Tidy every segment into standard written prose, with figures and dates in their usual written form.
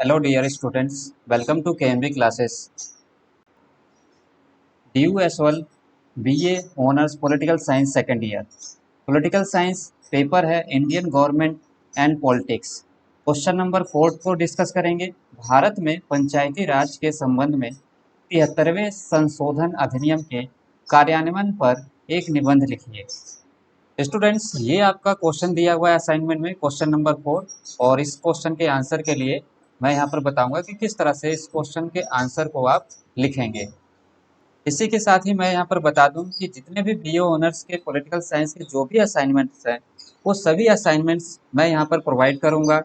Hello dear students, welcome to KMB classes. DU as BA Honors Political Science second year. Political Science paper है Indian government and politics. Question number 4 को discuss करेंगे। भारत में पंचायती राज के संबंध में 73वें संशोधन अधिनियम के कार्यान्वयन पर एक निबंध लिखिए। स्टूडेंट्स, ये आपका क्वेश्चन दिया हुआ है असाइनमेंट में, क्वेश्चन नंबर 4। और इस क्वेश्चन के आंसर के लिए मैं यहाँ पर बताऊंगा कि किस तरह से इस क्वेश्चन के आंसर को आप लिखेंगे। इसी के साथ ही मैं यहाँ पर बता दूं कि जितने भी बीए ऑनर्स के पॉलिटिकल साइंस के जो भी असाइनमेंट्स हैं, वो सभी असाइनमेंट्स मैं यहाँ पर प्रोवाइड करूँगा।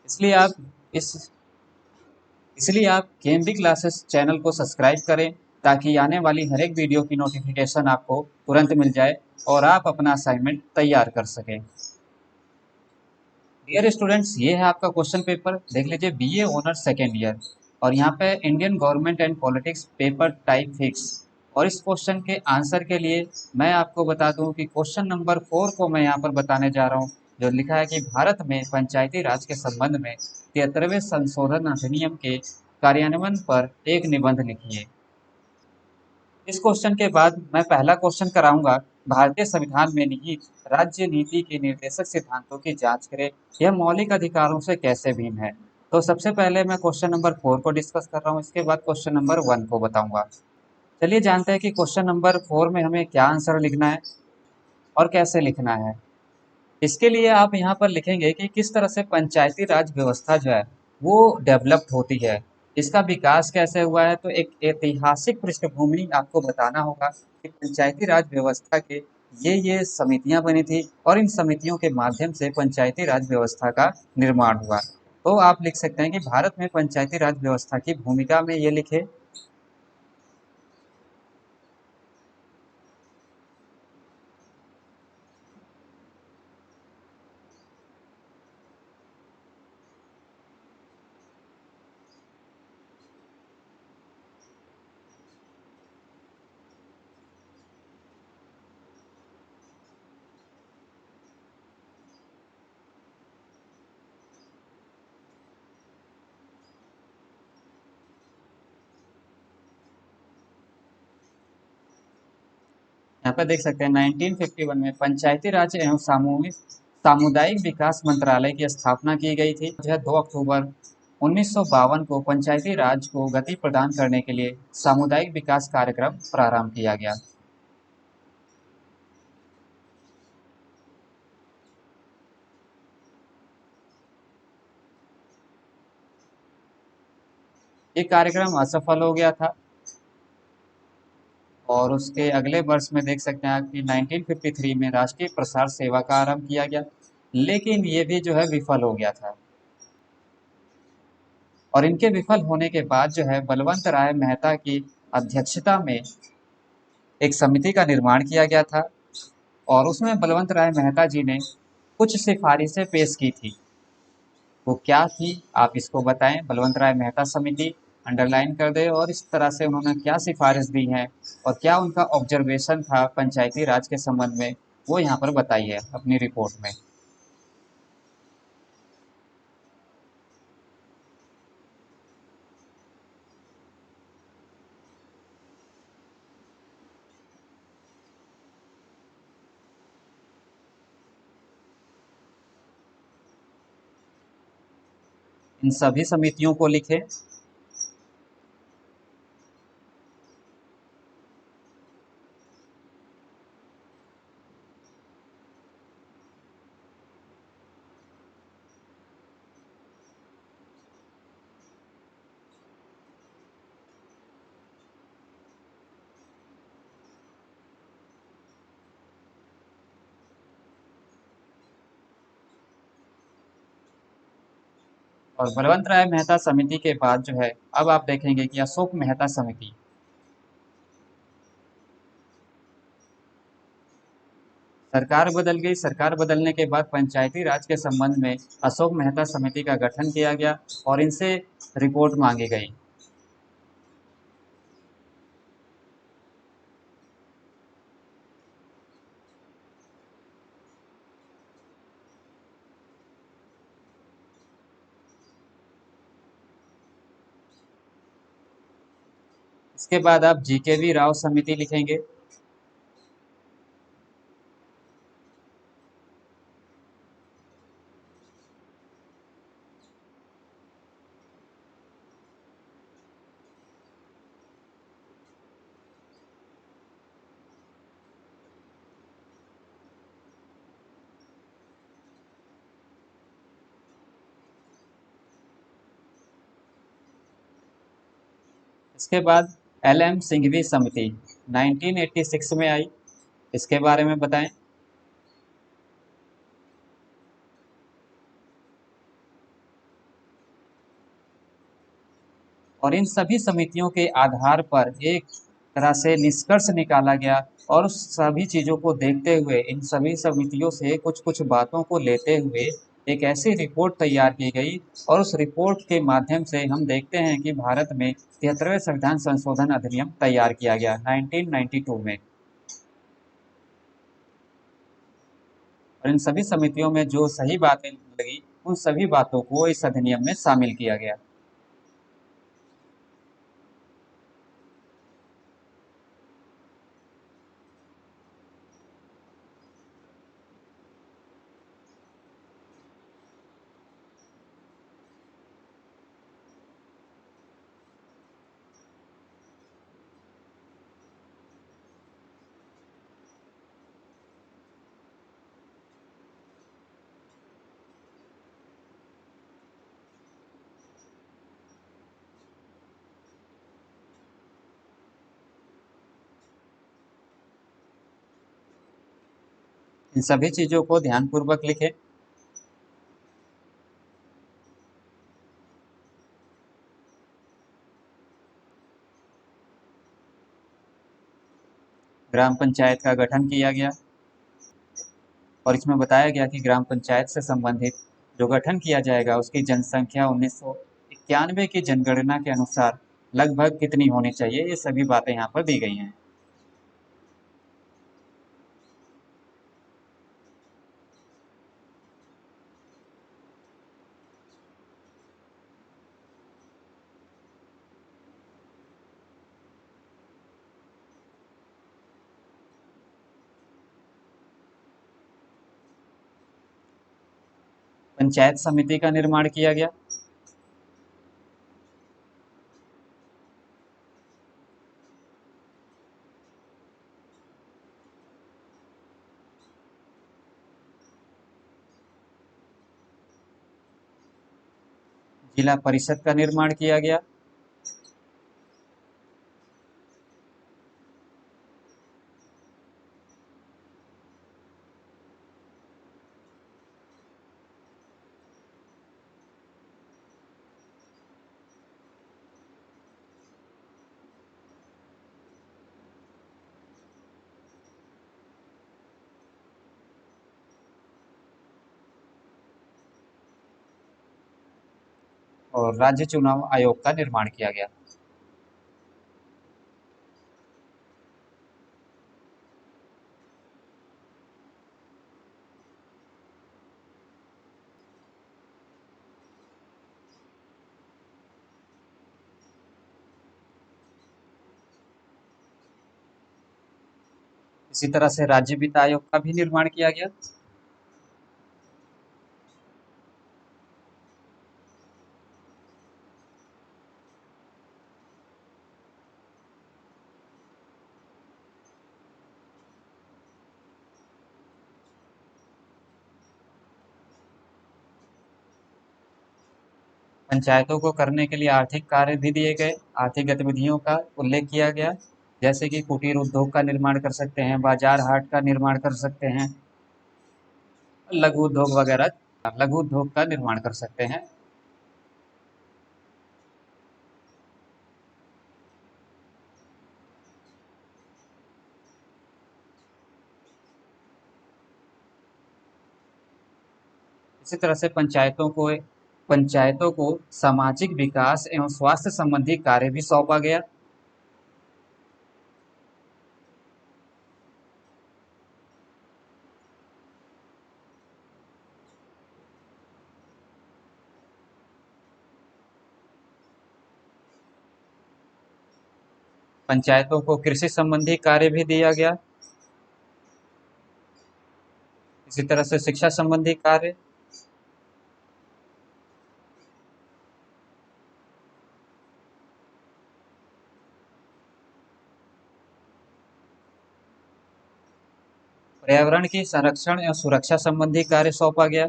इसलिए आप इस इसलिए आप केएमबी क्लासेस चैनल को सब्सक्राइब करें ताकि आने वाली हर एक वीडियो की नोटिफिकेशन आपको तुरंत मिल जाए और आप अपना असाइनमेंट तैयार कर सकें। डियर स्टूडेंट्स, ये है आपका क्वेश्चन पेपर, देख लीजिए, बीए ऑनर्स सेकेंड ईयर। और यहाँ पे Indian government and politics paper type fix. और इस क्वेश्चन के आंसर के लिए मैं आपको बता दूं कि क्वेश्चन नंबर 4 को मैं यहाँ पर बताने जा रहा हूँ, जो लिखा है कि भारत में पंचायती राज के संबंध में 73वें संशोधन अधिनियम के कार्यान्वयन पर एक निबंध लिखिए। इस क्वेश्चन के बाद मैं पहला क्वेश्चन कराऊंगा, भारतीय संविधान में निहित राज्य नीति के निर्देशक सिद्धांतों की जांच करें, यह मौलिक अधिकारों से कैसे भिन्न है। तो सबसे पहले मैं क्वेश्चन नंबर 4 को डिस्कस कर रहा हूँ, इसके बाद क्वेश्चन नंबर 1 को बताऊंगा। चलिए जानते हैं कि क्वेश्चन नंबर 4 में हमें क्या आंसर लिखना है और कैसे लिखना है। इसके लिए आप यहाँ पर लिखेंगे कि किस तरह से पंचायती राज व्यवस्था जो है वो डेवलप्ड होती है, इसका विकास कैसे हुआ है। तो एक ऐतिहासिक पृष्ठभूमि आपको बताना होगा कि पंचायती राज व्यवस्था के ये समितियां बनी थी और इन समितियों के माध्यम से पंचायती राज व्यवस्था का निर्माण हुआ। तो आप लिख सकते हैं कि भारत में पंचायती राज व्यवस्था की भूमिका में ये लिखे। यहाँ पे देख सकते हैं 1951 में पंचायती राज एवं सामुदायिक विकास मंत्रालय की स्थापना की गई थी। जो है 2 अक्टूबर 1952 को पंचायती राज को गति प्रदान करने के लिए सामुदायिक विकास कार्यक्रम प्रारंभ किया गया। ये कार्यक्रम असफल हो गया था और उसके अगले वर्ष में देख सकते हैं आप कि 1953 में राष्ट्रीय प्रसार सेवा का आरंभ किया गया, लेकिन ये भी जो है विफल हो गया था। और इनके विफल होने के बाद जो है बलवंत राय मेहता की अध्यक्षता में एक समिति का निर्माण किया गया था और उसमें बलवंत राय मेहता जी ने कुछ सिफारिशें पेश की थी। वो क्या थी, आप इसको बताएं। बलवंत राय मेहता समिति अंडरलाइन कर दे और इस तरह से उन्होंने क्या सिफारिश दी है और क्या उनका ऑब्जर्वेशन था पंचायती राज के संबंध में, वो यहाँ पर बताइए अपनी रिपोर्ट में। इन सभी समितियों को लिखे। और बलवंत राय मेहता समिति के बाद जो है अब आप देखेंगे कि अशोक मेहता समिति। सरकार बदल गई, सरकार बदलने के बाद पंचायती राज के संबंध में अशोक मेहता समिति का गठन किया गया और इनसे रिपोर्ट मांगी गई। इसके बाद आप जीकेवी राव समिति लिखेंगे। इसके बाद एल एम सिंघवी समिति 1986 में आई। इसके बारे में बताएं। और इन सभी समितियों के आधार पर एक तरह से निष्कर्ष निकाला गया, और उस सभी चीज़ों को देखते हुए इन सभी समितियों से कुछ कुछ बातों को लेते हुए एक ऐसी रिपोर्ट तैयार की गई, और उस रिपोर्ट के माध्यम से हम देखते हैं कि भारत में 73वें संविधान संशोधन अधिनियम तैयार किया गया 1992 में। और इन सभी समितियों में जो सही बातें लगी, उन सभी बातों को इस अधिनियम में शामिल किया गया। इन सभी चीज़ों को ध्यानपूर्वक लिखें। ग्राम पंचायत का गठन किया गया, और इसमें बताया गया कि ग्राम पंचायत से संबंधित जो गठन किया जाएगा उसकी जनसंख्या 1991 की जनगणना के अनुसार लगभग कितनी होनी चाहिए, ये सभी बातें यहाँ पर दी गई हैं। पंचायत समिति का निर्माण किया गया। जिला परिषद का निर्माण किया गया। और राज्य चुनाव आयोग का निर्माण किया गया। इसी तरह से राज्य वित्त आयोग का भी निर्माण किया गया। पंचायतों को करने के लिए आर्थिक कार्य भी दिए गए, आर्थिक गतिविधियों का उल्लेख किया गया, जैसे कि कुटीर उद्योग का निर्माण कर सकते हैं, बाजार हाट का निर्माण कर सकते हैं, लघु उद्योग वगैरह, लघु उद्योग का निर्माण कर सकते हैं। इसी तरह से पंचायतों को सामाजिक विकास एवं स्वास्थ्य संबंधी कार्य भी सौंपा गया। पंचायतों को कृषि संबंधी कार्य भी दिया गया। इसी तरह से शिक्षा संबंधी कार्य। पर्यावरण की संरक्षण या सुरक्षा संबंधी कार्य सौंपा गया।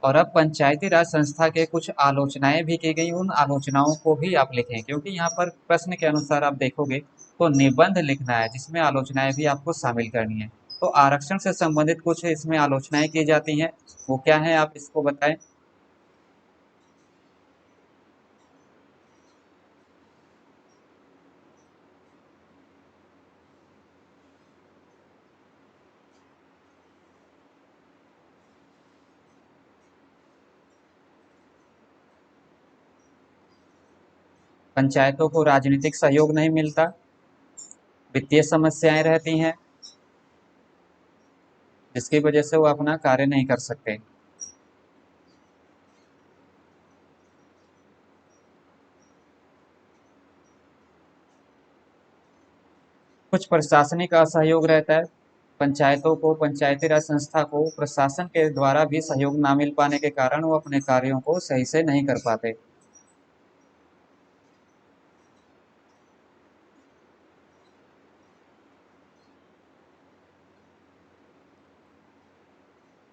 और अब पंचायती राज संस्था के कुछ आलोचनाएं भी की गई, उन आलोचनाओं को भी आप लिखें, क्योंकि यहाँ पर प्रश्न के अनुसार आप देखोगे तो निबंध लिखना है जिसमें आलोचनाएं भी आपको शामिल करनी है। तो आरक्षण से संबंधित कुछ इसमें आलोचनाएं की जाती हैं, वो क्या है आप इसको बताएं। पंचायतों को राजनीतिक सहयोग नहीं मिलता, वित्तीय समस्याएं रहती हैं, जिसकी वजह से वो अपना कार्य नहीं कर सकते। कुछ प्रशासनिक असहयोग रहता है, पंचायतों को, पंचायती राज संस्था को प्रशासन के द्वारा भी सहयोग ना मिल पाने के कारण वो अपने कार्यों को सही से नहीं कर पाते।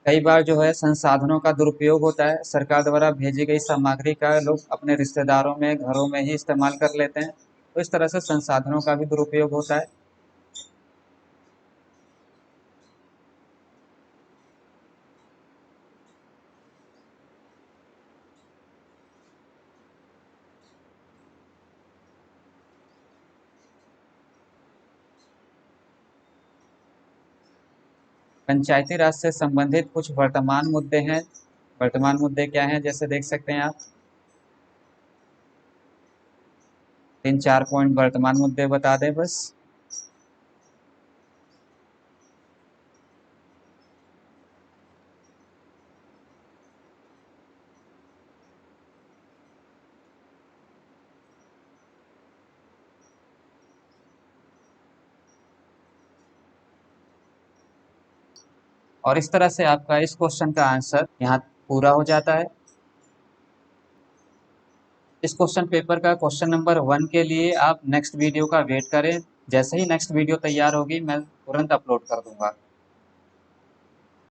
कई बार जो है संसाधनों का दुरुपयोग होता है, सरकार द्वारा भेजी गई सामग्री का लोग अपने रिश्तेदारों में, घरों में ही इस्तेमाल कर लेते हैं, तो इस तरह से संसाधनों का भी दुरुपयोग होता है। पंचायती राज से संबंधित कुछ वर्तमान मुद्दे हैं। वर्तमान मुद्दे क्या हैं, जैसे देख सकते हैं आप, 3-4 पॉइंट वर्तमान मुद्दे बता दें बस। और इस तरह से आपका इस क्वेश्चन का आंसर यहाँ पूरा हो जाता है। इस क्वेश्चन पेपर का क्वेश्चन नंबर 1 के लिए आप नेक्स्ट वीडियो का वेट करें। जैसे ही नेक्स्ट वीडियो तैयार होगी मैं तुरंत अपलोड कर दूंगा।